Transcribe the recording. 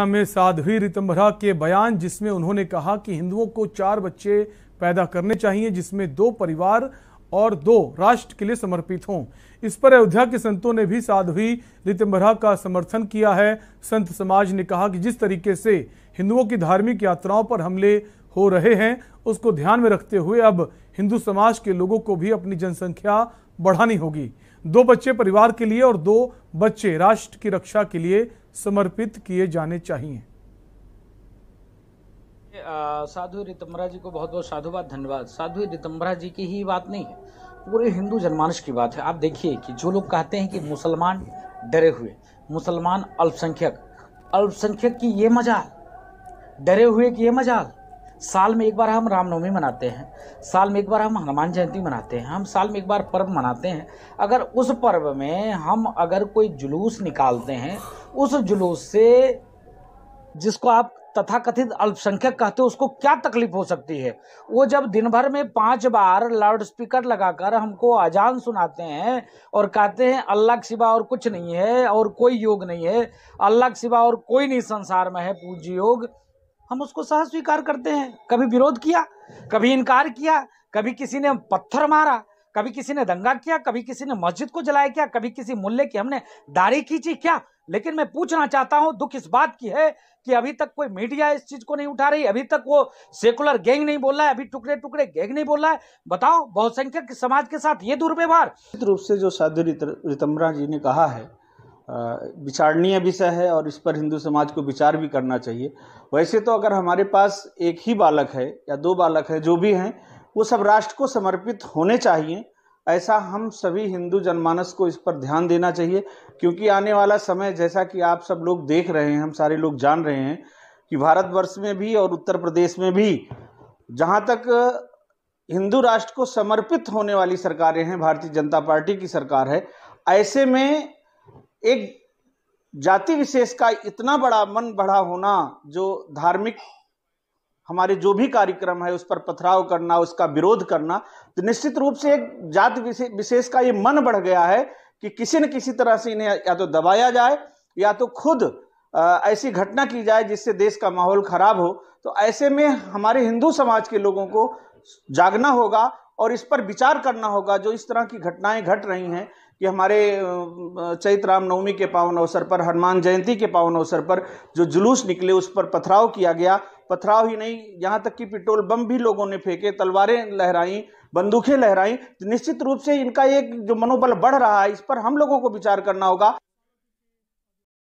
में साध्वी ऋतंभरा के बयान, जिसमें उन्होंने कहा कि हिंदुओं को 4 बच्चे पैदा करने चाहिए, जिसमें 2 परिवार और 2 राष्ट्र के लिए समर्पित हों। इस पर अयोध्या के संतों ने भी साध्वी ऋतंभरा का समर्थन किया है। संत समाज ने कहा कि जिस तरीके से हिंदुओं की धार्मिक यात्राओं पर हमले हो रहे हैं, उसको ध्यान में रखते हुए अब हिंदू समाज के लोगों को भी अपनी जनसंख्या बढ़ानी होगी। 2 बच्चे परिवार के लिए और 2 बच्चे राष्ट्र की रक्षा के लिए समर्पित किए जाने चाहिए। साध्वी ऋतंभरा जी को बहुत बहुत साधुवाद, धन्यवाद। साध्वी ऋतंभरा जी की ही बात नहीं है, पूरे हिंदू जनमानस की बात है। आप देखिए कि जो लोग कहते हैं कि मुसलमान डरे हुए, मुसलमान अल्पसंख्यक की ये मजाल, डरे हुए की ये मजाल। साल में एक बार हम रामनवमी मनाते हैं, साल में एक बार हम हनुमान जयंती मनाते हैं, हम साल में एक बार पर्व मनाते हैं। अगर उस पर्व में हम अगर कोई जुलूस निकालते हैं, उस जुलूस से जिसको आप तथाकथित अल्पसंख्यक कहते हो, उसको क्या तकलीफ हो सकती है? वो जब दिन भर में 5 बार लाउड स्पीकर लगाकर हमको अजान सुनाते हैं और कहते हैं अल्लाह के सिवा और कुछ नहीं है और कोई योग नहीं है, अल्लाह के सिवा और कोई नहीं संसार में है पूज्य योग, हम उसको सह स्वीकार करते हैं। कभी विरोध किया, कभी इनकार किया, कभी किसी ने पत्थर मारा, कभी किसी ने दंगा किया, कभी किसी ने मस्जिद को जलाया क्या, कभी किसी मुल्ले की हमने दाढ़ी खींची क्या? लेकिन मैं पूछना चाहता हूं, दुख इस बात की है कि अभी तक कोई मीडिया इस चीज को नहीं उठा रही, अभी तक वो सेकुलर गैंग नहीं बोल रहा है, अभी टुकड़े टुकड़े गैंग नहीं बोल रहा है। बताओ, बहुसंख्यक समाज के साथ ये दुर्व्यवहार। निश्चित रूप से जो साध्वी ऋतंभरा जी ने कहा है विचारणीय विषय है और इस पर हिंदू समाज को विचार भी करना चाहिए। वैसे तो अगर हमारे पास एक ही बालक है या 2 बालक है, जो भी हैं, वो सब राष्ट्र को समर्पित होने चाहिए। ऐसा हम सभी हिंदू जनमानस को इस पर ध्यान देना चाहिए, क्योंकि आने वाला समय, जैसा कि आप सब लोग देख रहे हैं, हम सारे लोग जान रहे हैं कि भारतवर्ष में भी और उत्तर प्रदेश में भी जहाँ तक हिंदू राष्ट्र को समर्पित होने वाली सरकारें हैं, भारतीय जनता पार्टी की सरकार है, ऐसे में एक जाति विशेष का इतना बड़ा मन बढ़ा होना, जो धार्मिक हमारे जो भी कार्यक्रम है उस पर पथराव करना, उसका विरोध करना, तो निश्चित रूप से एक जाति विशेष का ये मन बढ़ गया है कि किसी न किसी तरह से इन्हें या तो दबाया जाए या तो खुद ऐसी घटना की जाए जिससे देश का माहौल खराब हो। तो ऐसे में हमारे हिंदू समाज के लोगों को जागना होगा और इस पर विचार करना होगा। जो इस तरह की घटनाएं घट रही हैं कि हमारे चैत्र रामनवमी के पावन अवसर पर, हनुमान जयंती के पावन अवसर पर जो जुलूस निकले, उस पर पथराव किया गया। पथराव ही नहीं, यहाँ तक कि पेट्रोल बम भी लोगों ने फेंके, तलवारें लहराई, बंदूकें लहराई। तो निश्चित रूप से इनका एक जो मनोबल बढ़ रहा है, इस पर हम लोगों को विचार करना होगा।